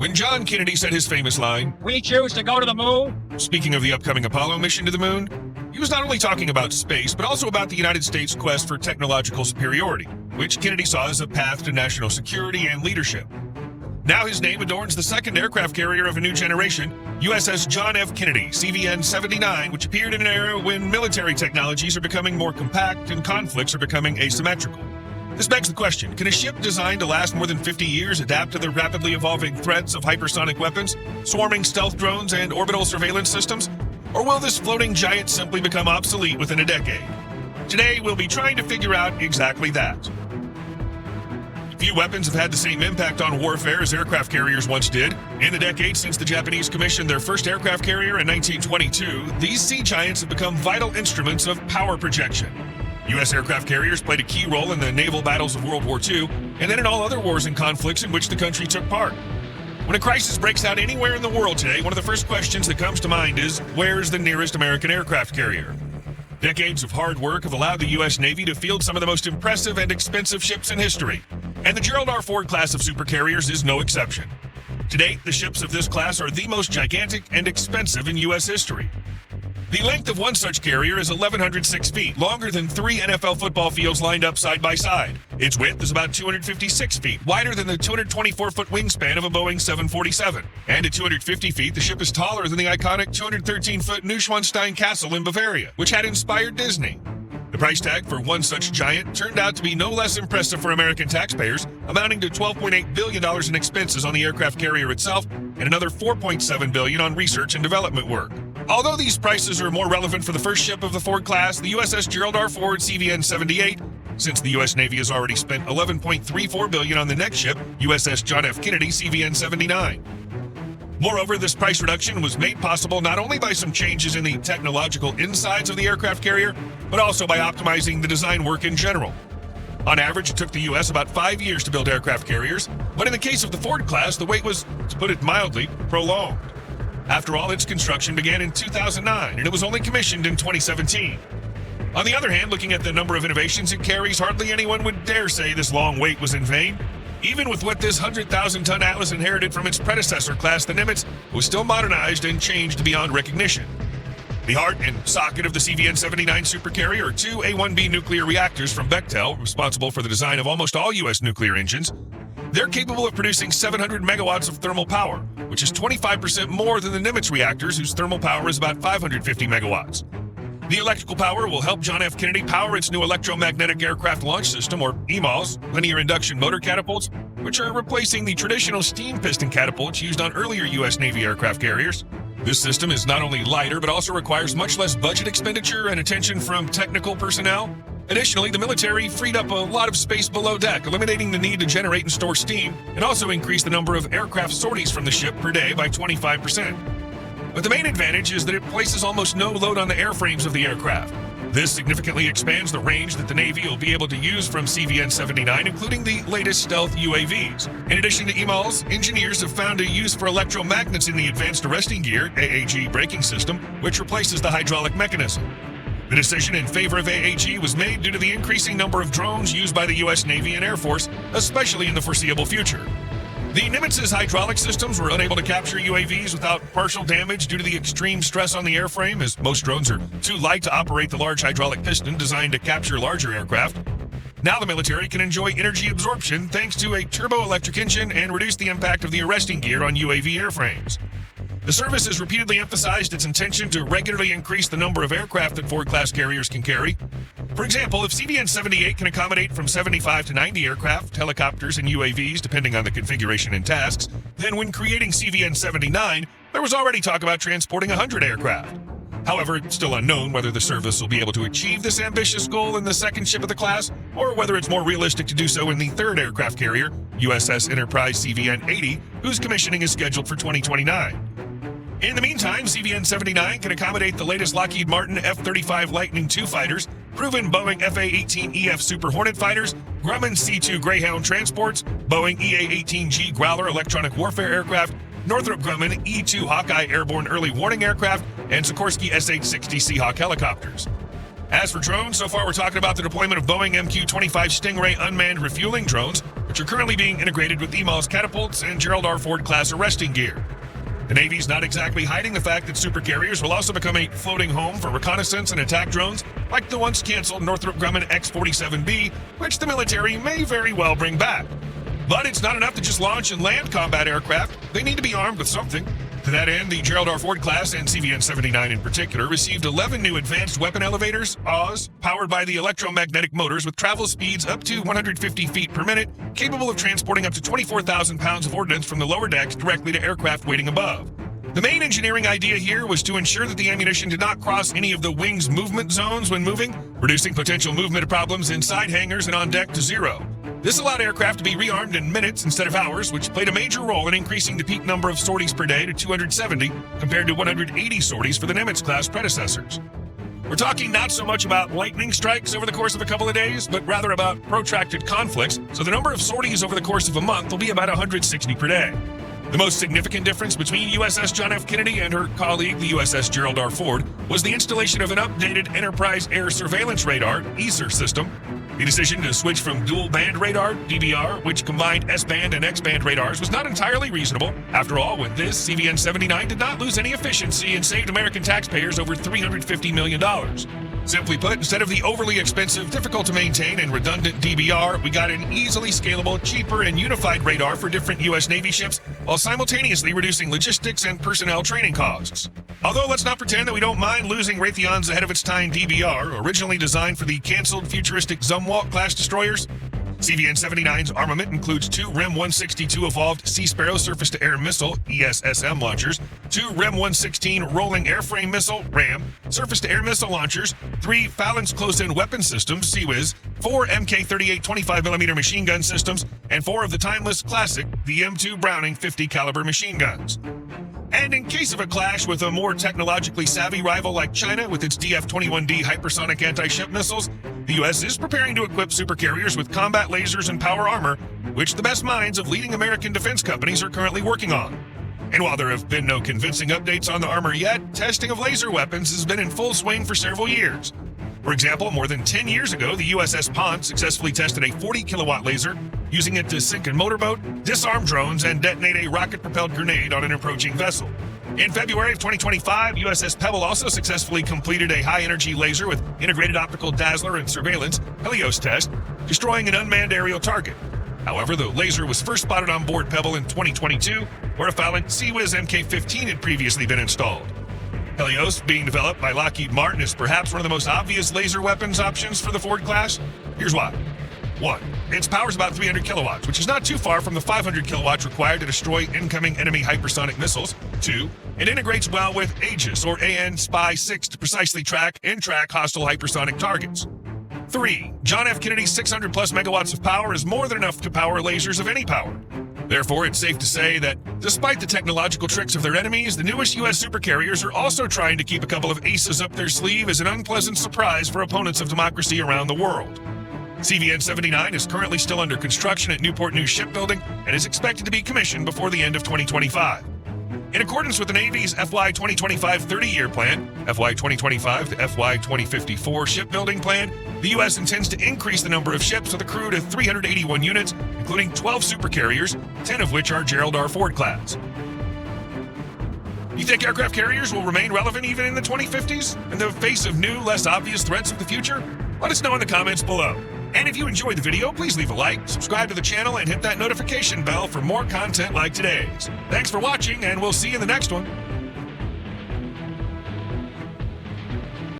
When John Kennedy said his famous line, "We choose to go to the moon," speaking of the upcoming Apollo mission to the moon, he was not only talking about space, but also about the United States' quest for technological superiority, which Kennedy saw as a path to national security and leadership. Now his name adorns the second aircraft carrier of a new generation, USS John F. Kennedy, CVN-79, which appeared in an era when military technologies are becoming more compact and conflicts are becoming asymmetrical. This begs the question, can a ship designed to last more than 50 years adapt to the rapidly evolving threats of hypersonic weapons, swarming stealth drones, and orbital surveillance systems? Or will this floating giant simply become obsolete within a decade? Today, we'll be trying to figure out exactly that. Few weapons have had the same impact on warfare as aircraft carriers once did. In the decades since the Japanese commissioned their first aircraft carrier in 1922, these sea giants have become vital instruments of power projection. U.S. aircraft carriers played a key role in the naval battles of World War II, and then in all other wars and conflicts in which the country took part. When a crisis breaks out anywhere in the world today, one of the first questions that comes to mind is, where's the nearest American aircraft carrier? Decades of hard work have allowed the U.S. Navy to field some of the most impressive and expensive ships in history, and the Gerald R. Ford class of supercarriers is no exception. To date, the ships of this class are the most gigantic and expensive in U.S. history. The length of one such carrier is 1,106 feet, longer than 3 NFL football fields lined up side by side. Its width is about 256 feet, wider than the 224-foot wingspan of a Boeing 747. And at 250 feet, the ship is taller than the iconic 213-foot Neuschwanstein Castle in Bavaria, which had inspired Disney. The price tag for one such giant turned out to be no less impressive for American taxpayers, amounting to $12.8 billion in expenses on the aircraft carrier itself and another $4.7 billion on research and development work. Although these prices are more relevant for the first ship of the Ford class, the USS Gerald R. Ford CVN-78, since the U.S. Navy has already spent $11.34 billion on the next ship, USS John F. Kennedy CVN-79. Moreover, this price reduction was made possible not only by some changes in the technological insides of the aircraft carrier, but also by optimizing the design work in general. On average, it took the U.S. about 5 years to build aircraft carriers, but in the case of the Ford class, the wait was, to put it mildly, prolonged. After all, its construction began in 2009, and it was only commissioned in 2017. On the other hand, looking at the number of innovations it carries, hardly anyone would dare say this long wait was in vain. Even with what this 100,000-ton Atlas inherited from its predecessor class, the Nimitz was still modernized and changed beyond recognition. The heart and socket of the CVN-79 supercarrier are two A-1B nuclear reactors from Bechtel, responsible for the design of almost all U.S. nuclear engines. They're capable of producing 700 megawatts of thermal power, which is 25% more than the Nimitz reactors, whose thermal power is about 550 megawatts. The electrical power will help John F. Kennedy power its new electromagnetic aircraft launch system, or EMALS, linear induction motor catapults, which are replacing the traditional steam piston catapults used on earlier U.S. Navy aircraft carriers. This system is not only lighter, but also requires much less budget expenditure and attention from technical personnel. Additionally, the military freed up a lot of space below deck, eliminating the need to generate and store steam, and also increased the number of aircraft sorties from the ship per day by 25%. But the main advantage is that it places almost no load on the airframes of the aircraft. This significantly expands the range that the Navy will be able to use from CVN-79, including the latest stealth UAVs. In addition to EMALS, engineers have found a use for electromagnets in the Advanced Arresting Gear, AAG, braking system, which replaces the hydraulic mechanism. The decision in favor of AAG was made due to the increasing number of drones used by the U.S. Navy and Air Force, especially in the foreseeable future. The Nimitz's hydraulic systems were unable to capture UAVs without partial damage due to the extreme stress on the airframe, as most drones are too light to operate the large hydraulic piston designed to capture larger aircraft. Now the military can enjoy energy absorption thanks to a turboelectric engine and reduce the impact of the arresting gear on UAV airframes. The service has repeatedly emphasized its intention to regularly increase the number of aircraft that Ford-class carriers can carry. For example, if CVN-78 can accommodate from 75 to 90 aircraft, helicopters, and UAVs, depending on the configuration and tasks, then when creating CVN-79, there was already talk about transporting 100 aircraft. However, it's still unknown whether the service will be able to achieve this ambitious goal in the second ship of the class, or whether it's more realistic to do so in the third aircraft carrier, USS Enterprise CVN-80, whose commissioning is scheduled for 2029. In the meantime, CVN-79 can accommodate the latest Lockheed Martin F-35 Lightning II fighters, proven Boeing FA-18EF Super Hornet fighters, Grumman C-2 Greyhound transports, Boeing EA-18G Growler electronic warfare aircraft, Northrop Grumman E-2 Hawkeye airborne early warning aircraft, and Sikorsky S-860 Seahawk helicopters. As for drones, so far we're talking about the deployment of Boeing MQ-25 Stingray unmanned refueling drones. which are currently being integrated with EMALS catapults and Gerald R. Ford-class arresting gear. The Navy's not exactly hiding the fact that supercarriers will also become a floating home for reconnaissance and attack drones, like the once canceled Northrop Grumman X-47B, which the military may very well bring back. But it's not enough to just launch and land combat aircraft. They need to be armed with something. To that end, the Gerald R. Ford class, and CVN-79 in particular, received 11 new advanced weapon elevators, AWs, powered by the electromagnetic motors with travel speeds up to 150 feet per minute, capable of transporting up to 24,000 pounds of ordnance from the lower decks directly to aircraft waiting above. The main engineering idea here was to ensure that the ammunition did not cross any of the wing's movement zones when moving, reducing potential movement problems inside hangars and on deck to zero. This allowed aircraft to be rearmed in minutes instead of hours, which played a major role in increasing the peak number of sorties per day to 270, compared to 180 sorties for the Nimitz-class predecessors. We're talking not so much about lightning strikes over the course of a couple of days, but rather about protracted conflicts, so the number of sorties over the course of a month will be about 160 per day. The most significant difference between USS John F. Kennedy and her colleague, the USS Gerald R. Ford, was the installation of an updated Enterprise Air Surveillance Radar, ESR system. The decision to switch from dual-band radar, DBR, which combined S-band and X-band radars, was not entirely reasonable. After all, with this, CVN-79 did not lose any efficiency and saved American taxpayers over $350 million. Simply put, instead of the overly expensive, difficult to maintain, and redundant DBR, we got an easily scalable, cheaper, and unified radar for different U.S. Navy ships, while simultaneously reducing logistics and personnel training costs. Although let's not pretend that we don't mind losing Raytheon's ahead-of-its-time DBR, originally designed for the canceled futuristic Zumwalt-class destroyers. CVN-79's armament includes two REM-162 evolved Sea Sparrow surface-to-air missile (ESSM) launchers, two REM-116 rolling airframe missile (RAM) surface-to-air missile launchers, three Phalanx close-in weapon systems (CWIS), four Mk-38 25mm machine gun systems, and four of the timeless classic, the M2 Browning 50 caliber machine guns. And in case of a clash with a more technologically savvy rival like China with its DF-21D hypersonic anti-ship missiles, the U.S. is preparing to equip supercarriers with combat lasers and power armor, which the best minds of leading American defense companies are currently working on. And while there have been no convincing updates on the armor yet, testing of laser weapons has been in full swing for several years. For example, more than 10 years ago, the USS Pont successfully tested a 40-kilowatt laser, using it to sink a motorboat, disarm drones, and detonate a rocket-propelled grenade on an approaching vessel. In February of 2025, USS Pebble also successfully completed a high-energy laser with integrated optical dazzler and surveillance Helios test, destroying an unmanned aerial target. However, the laser was first spotted on board Pebble in 2022, where a Phalanx CWIS Mk-15 had previously been installed. Helios, being developed by Lockheed Martin, is perhaps one of the most obvious laser weapons options for the Ford class. Here's why. 1. Its power is about 300 kilowatts, which is not too far from the 500 kilowatts required to destroy incoming enemy hypersonic missiles. 2. It integrates well with Aegis or AN Spy-6 to precisely track and track hostile hypersonic targets. 3. John F. Kennedy's 600-plus megawatts of power is more than enough to power lasers of any power. Therefore, it's safe to say that, despite the technological tricks of their enemies, the newest U.S. supercarriers are also trying to keep a couple of aces up their sleeve as an unpleasant surprise for opponents of democracy around the world. CVN-79 is currently still under construction at Newport News Shipbuilding and is expected to be commissioned before the end of 2025. In accordance with the Navy's FY 2025 30-year plan, FY 2025 to FY 2054 shipbuilding plan, the U.S. intends to increase the number of ships with a crew to 381 units, including 12 supercarriers, 10 of which are Gerald R. Ford class. You think aircraft carriers will remain relevant even in the 2050s, in the face of new, less obvious threats of the future? Let us know in the comments below. And if you enjoyed the video, please leave a like, subscribe to the channel, and hit that notification bell for more content like today's. Thanks for watching, and we'll see you in the next one.